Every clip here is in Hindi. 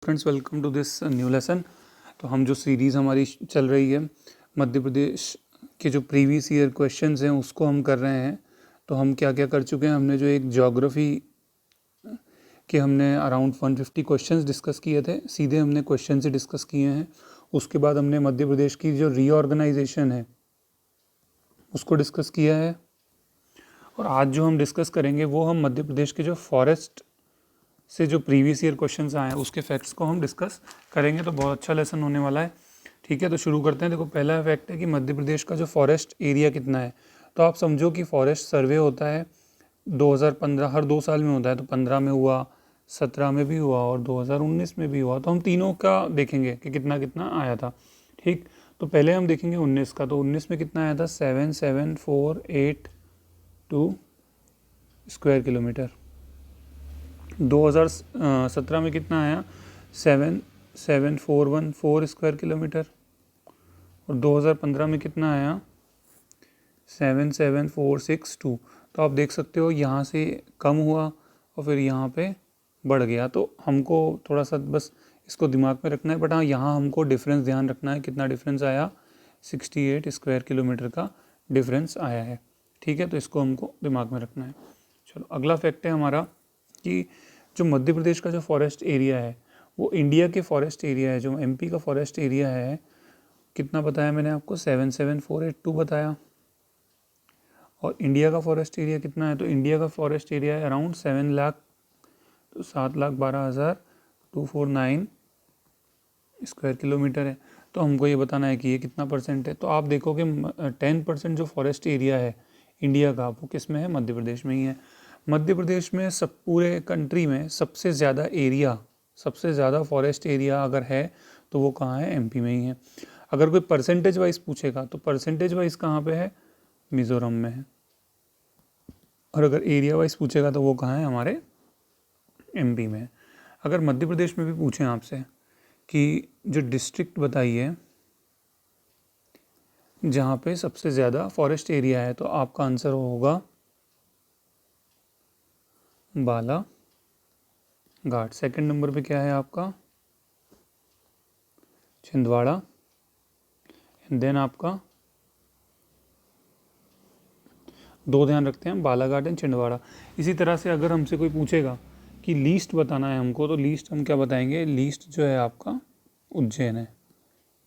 Friends, welcome to this new lesson. तो हम जो सीरीज़ हमारी चल रही है मध्य प्रदेश के जो प्रीवियस ईयर क्वेश्चंस हैं उसको हम कर रहे हैं। तो हम क्या क्या कर चुके हैं, हमने जो एक ज्योग्राफी के हमने अराउंड 150 क्वेश्चंस डिस्कस किए थे, सीधे हमने क्वेश्चन से डिस्कस किए हैं। उसके बाद हमने मध्य प्रदेश की जो रीऑर्गेनाइजेशन है उसको डिस्कस किया है। और आज जो हम डिस्कस करेंगे वो हम मध्य प्रदेश के जो फॉरेस्ट से जो प्रीवियस ईयर क्वेश्चंस आए हैं उसके फैक्ट्स को हम डिस्कस करेंगे। तो बहुत अच्छा लेसन होने वाला है। ठीक है, तो शुरू करते हैं। देखो, पहला फैक्ट है कि मध्य प्रदेश का जो फॉरेस्ट एरिया कितना है। तो आप समझो कि फॉरेस्ट सर्वे होता है 2015, हर 2 साल में होता है। तो 15 में हुआ, 17 में भी हुआ और 2019 में भी हुआ। तो हम तीनों का देखेंगे कि कितना कितना आया था। ठीक, तो पहले हम देखेंगे 19 का। तो 19 में कितना आया था, 7748 स्क्वायर किलोमीटर। 2017 में कितना आया, 77414 स्क्वायर किलोमीटर। और 2015 में कितना आया, 77462। तो आप देख सकते हो यहाँ से कम हुआ और फिर यहाँ पे बढ़ गया। तो हमको थोड़ा सा बस इसको दिमाग में रखना है। बट हाँ, यहाँ हमको डिफरेंस ध्यान रखना है। कितना डिफरेंस आया, 68 स्क्वायर किलोमीटर का डिफरेंस आया है। ठीक है, तो इसको हमको दिमाग में रखना है। चलो, अगला फैक्ट है हमारा कि जो मध्य प्रदेश का जो फॉरेस्ट एरिया है वो इंडिया के फॉरेस्ट एरिया है, जो एमपी का फॉरेस्ट एरिया है, कितना बताया मैंने आपको, 77482 बताया। और इंडिया का फॉरेस्ट एरिया कितना है, तो इंडिया का फॉरेस्ट एरिया है अराउंड 7 लाख, तो 7,12,249 स्क्वायर किलोमीटर है। तो हमको ये बताना है कि ये कितना परसेंट है। तो आप देखोगे 10% जो फॉरेस्ट एरिया है इंडिया का वो किस में है, मध्य प्रदेश में ही है। मध्य प्रदेश में सब पूरे कंट्री में सबसे ज़्यादा एरिया, सबसे ज़्यादा फॉरेस्ट एरिया अगर है तो वो कहाँ है, एमपी में ही है। अगर कोई परसेंटेज वाइज पूछेगा तो परसेंटेज वाइज कहाँ पे है, मिज़ोरम में है। और अगर एरिया वाइज पूछेगा तो वो कहाँ है, हमारे एमपी में है। अगर मध्य प्रदेश में भी पूछें आपसे कि जो डिस्ट्रिक्ट बताइए जहाँ पे सबसे ज़्यादा फॉरेस्ट एरिया है, तो आपका आंसर होगा बालाघाट। सेकंड नंबर पे क्या है आपका, छिंदवाड़ा। एंड देन आपका दो ध्यान रखते हैं, बालाघाट एंड छिंदवाड़ा। इसी तरह से अगर हमसे कोई पूछेगा कि लीस्ट बताना है हमको, तो लीस्ट हम क्या बताएंगे, लीस्ट जो है आपका उज्जैन है।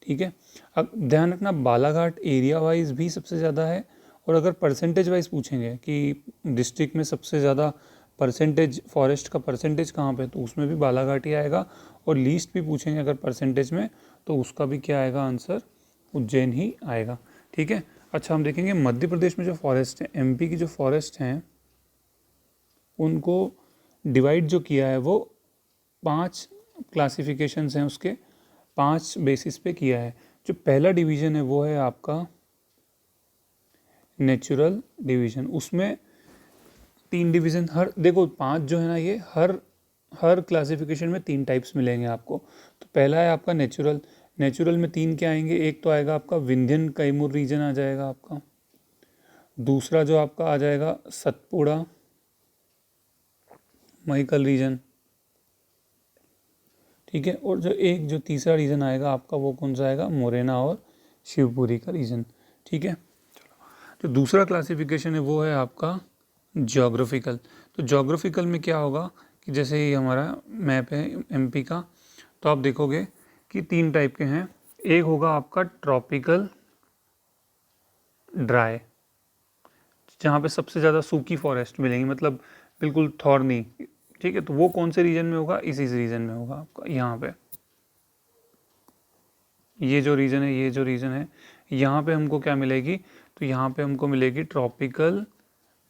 ठीक है, अब ध्यान रखना बालाघाट एरिया वाइज भी सबसे ज़्यादा है। और अगर परसेंटेज वाइज पूछेंगे कि डिस्ट्रिक्ट में सबसे ज़्यादा परसेंटेज फॉरेस्ट का परसेंटेज कहाँ पे, तो उसमें भी बालाघाट ही आएगा। और लीस्ट भी पूछेंगे अगर परसेंटेज में, तो उसका भी क्या आएगा आंसर, उज्जैन ही आएगा। ठीक है, अच्छा, हम देखेंगे मध्य प्रदेश में जो फॉरेस्ट है, एमपी की जो फॉरेस्ट हैं उनको डिवाइड जो किया है वो 5 क्लासिफिकेशंस हैं, उसके 5 बेसिस पे किया है। जो पहला डिवीज़न है वो है आपका नेचुरल डिवीज़न। उसमें 3 डिवीज़न, हर देखो 5 जो है ना, ये हर क्लासिफिकेशन में 3 टाइप्स मिलेंगे आपको। तो पहला है आपका नेचुरल। नेचुरल में 3 क्या आएंगे, एक तो आएगा आपका विंध्यन कैमूर रीजन आ जाएगा आपका। दूसरा जो आपका आ जाएगा सतपुड़ा महिकल रीजन। ठीक है, और जो तीसरा रीजन आएगा आपका वो कौन सा आएगा, मोरेना और शिवपुरी का रीजन। ठीक है, जो दूसरा क्लासिफिकेशन है वो है आपका ज्योग्राफिकल। तो ज्योग्राफिकल में क्या होगा कि जैसे ही हमारा मैप है एमपी का, तो आप देखोगे कि 3 टाइप के हैं। एक होगा आपका ट्रॉपिकल ड्राई, जहाँ पे सबसे ज़्यादा सूखी फॉरेस्ट मिलेंगी, मतलब बिल्कुल थॉर्नी। ठीक है, तो वो कौन से रीजन में होगा, इसी रीजन में होगा आपका, यहाँ पे ये जो रीजन है, ये जो रीजन है, यहाँ पे हमको क्या मिलेगी, तो यहाँ पे हमको मिलेगी ट्रॉपिकल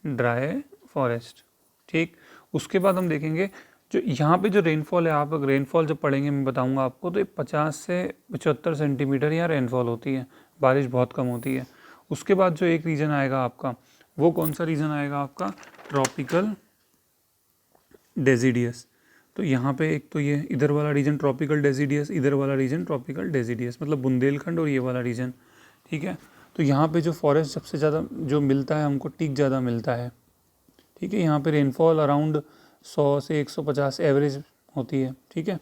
ड्राई फॉरेस्ट। ठीक, उसके बाद हम देखेंगे जो यहाँ पे जो रेनफॉल है, आप अगर रेनफॉल जब पढ़ेंगे मैं बताऊँगा आपको, तो 50 से 75 सेंटीमीटर यहाँ रेनफॉल होती है, बारिश बहुत कम होती है। उसके बाद जो एक रीजन आएगा आपका, वो कौन सा रीजन आएगा आपका, ट्रॉपिकल डेजिडियस। तो यहाँ पे एक तो ये इधर वाला रीजन ट्रॉपिकल डेजिडियस, इधर वाला रीजन ट्रॉपिकल डेजिडियस, मतलब बुंदेलखंड और ये वाला रीजन। ठीक है, तो यहाँ पे जो फॉरेस्ट सबसे ज़्यादा जो मिलता है हमको, टीक ज़्यादा मिलता है। ठीक है, यहाँ पे रेनफॉल अराउंड 100 से 150 एवरेज होती है। ठीक है,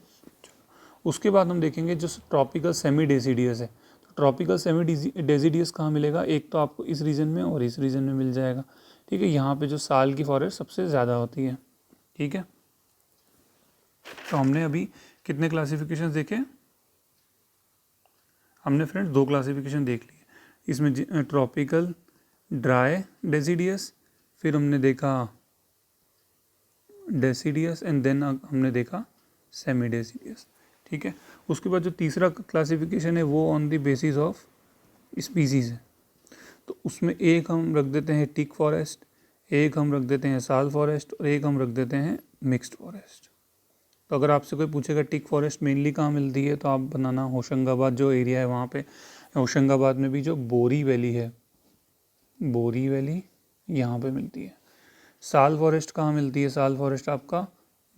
उसके बाद हम देखेंगे जो ट्रॉपिकल सेमी डेसिडियस है। तो ट्रॉपिकल सेमी डेसिडियस कहाँ मिलेगा, एक तो आपको इस रीजन में और इस रीजन में मिल जाएगा। ठीक है, यहाँ पे जो साल की फॉरेस्ट सबसे ज़्यादा होती है। ठीक है, तो हमने अभी कितने क्लासिफिकेशन देखे, हमने फ्रेंड्स 2 क्लासिफिकेशन देख लिए। इसमें ट्रॉपिकल ड्राई डेसिडियस, फिर हमने देखा डेसिडियस एंड देन हमने देखा सेमी डेसिडियस। ठीक है, उसके बाद जो तीसरा क्लासिफिकेशन है वो on the basis of species है। तो उसमें एक हम रख देते हैं टिक फॉरेस्ट, एक हम रख देते हैं साल फॉरेस्ट और एक हम रख देते हैं मिक्स्ड फॉरेस्ट। तो अगर आपसे कोई पूछेगा टिक फॉरेस्ट मेनली कहाँ मिलती है, तो आप बनाना होशंगाबाद जो एरिया है वहाँ पे, होशंगाबाद में भी जो बोरी वैली है, बोरी वैली यहाँ पे मिलती है। साल फॉरेस्ट कहाँ मिलती है, साल फॉरेस्ट आपका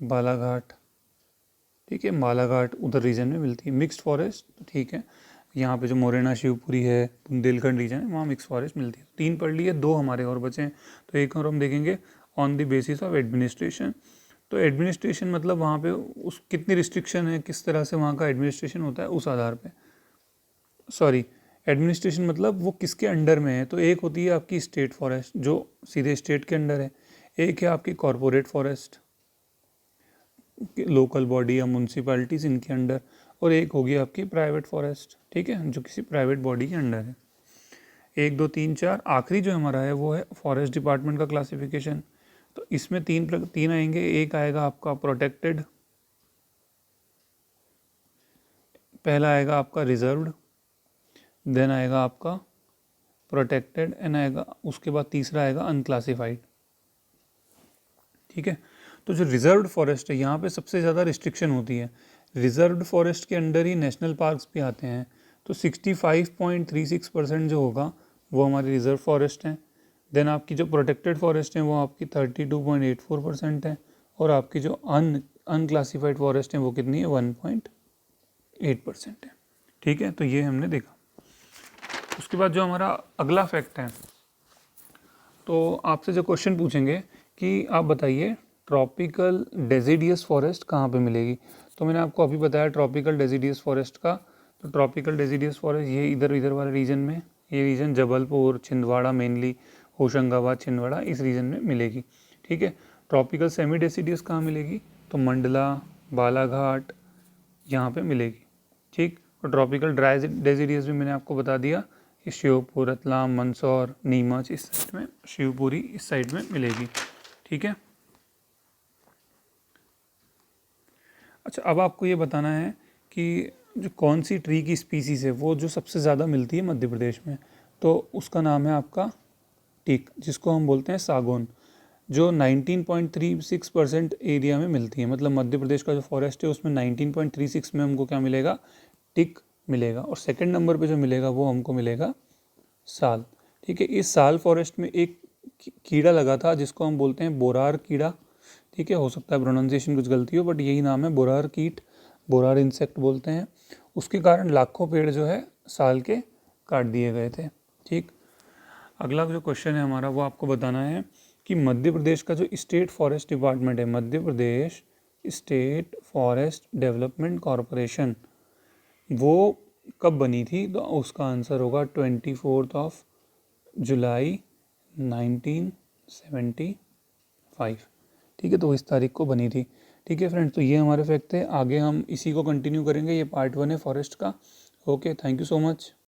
बालाघाट, ठीक है, बालाघाट उधर रीजन में मिलती है। मिक्स्ड फॉरेस्ट तो ठीक है, यहाँ पे जो मोरेना शिवपुरी है, बुंदेलखंड रीजन है, वहाँ मिक्स फॉरेस्ट मिलती है। 3 पढ़ लिए, 2 हमारे और बचे हैं। तो एक और हम देखेंगे on the basis of administration. तो एडमिनिस्ट्रेशन मतलब वहाँ पे उस कितनी रिस्ट्रिक्शन है, किस तरह से वहाँ का एडमिनिस्ट्रेशन होता है उस आधार पे। सॉरी, एडमिनिस्ट्रेशन मतलब वो किसके अंडर में है। तो एक होती है आपकी स्टेट फॉरेस्ट जो सीधे स्टेट के अंडर है, एक है आपकी कॉरपोरेट फॉरेस्ट लोकल बॉडी या म्यूनसिपैलिटीज़ इनके अंडर, और एक होगी आपकी प्राइवेट फॉरेस्ट, ठीक है, जो किसी प्राइवेट बॉडी के अंडर है। 1 2 3 4 आखिरी जो हमारा है वो है फॉरेस्ट डिपार्टमेंट का क्लासिफिकेशन। तो इसमें तीन आएंगे, एक आएगा आपका प्रोटेक्टेड, पहला आएगा आपका रिजर्व्ड, देन आएगा आपका प्रोटेक्टेड एंड आएगा, उसके बाद तीसरा आएगा अनक्लासिफाइड। ठीक है, तो जो रिजर्व्ड फॉरेस्ट है यहाँ पे सबसे ज़्यादा रिस्ट्रिक्शन होती है। रिजर्व्ड फॉरेस्ट के अंडर ही नेशनल पार्क्स भी आते हैं। तो 65.36% जो होगा वो हमारी रिजर्व फॉरेस्ट है। देन आपकी जो प्रोटेक्टेड फॉरेस्ट है वो आपकी 32.84% है, और आपकी जो अनक्लासिफाइड फॉरेस्ट है वो कितनी है, 1.8% है। ठीक है, तो ये हमने देखा। उसके बाद जो हमारा अगला फैक्ट है, तो आपसे जो क्वेश्चन पूछेंगे कि आप बताइए ट्रॉपिकल डेसिडियस फॉरेस्ट कहाँ पे मिलेगी। तो मैंने आपको अभी बताया ट्रॉपिकल डेसिडियस फॉरेस्ट का। तो ट्रॉपिकल डेसिडियस फॉरेस्ट ये इधर वाले रीजन में, ये रीजन जबलपुर, छिंदवाड़ा, मेनली होशंगाबाद, छिंदवाड़ा, इस रीजन में मिलेगी। ठीक है, ट्रॉपिकल सेमी डेसिडियस कहाँ मिलेगी, तो मंडला, बालाघाट, यहाँ पे मिलेगी। ठीक, और ट्रॉपिकल ड्राई डेसिडियस भी मैंने आपको बता दिया, ये श्योपुर, रतलाम, मंदसौर, नीमच इस साइड में, शिवपुरी इस साइड में मिलेगी। ठीक है, अच्छा, अब आपको ये बताना है कि जो कौन सी ट्री की स्पीसीज़ है वो जो सबसे ज़्यादा मिलती है मध्य प्रदेश में, तो उसका नाम है आपका टीक, जिसको हम बोलते हैं सागौन, जो 19.36% एरिया में मिलती है। मतलब मध्य प्रदेश का जो फॉरेस्ट है उसमें 19.36 में हमको क्या मिलेगा, टिक मिलेगा। और सेकंड नंबर पे जो मिलेगा वो हमको मिलेगा साल। ठीक है, इस साल फॉरेस्ट में एक कीड़ा लगा था जिसको हम बोलते हैं बोरार कीड़ा। ठीक है, हो सकता है प्रोनाउंसिएशन कुछ गलती हो, बट यही नाम है, बोरार कीट, बोरार इंसेक्ट बोलते हैं। उसके कारण लाखों पेड़ जो है साल के काट दिए गए थे। ठीक, अगला जो क्वेश्चन है हमारा वो आपको बताना है कि मध्य प्रदेश का जो स्टेट फॉरेस्ट डिपार्टमेंट है, Madhya Pradesh state forest development corporation, वो कब बनी थी। तो उसका आंसर होगा 24 जुलाई 1975। ठीक है, तो इस तारीख को बनी थी। ठीक है फ्रेंड्स, तो ये हमारे फैक्ट थे। आगे हम इसी को कंटिन्यू करेंगे, ये पार्ट 1 है फॉरेस्ट का। Okay, thank you so much.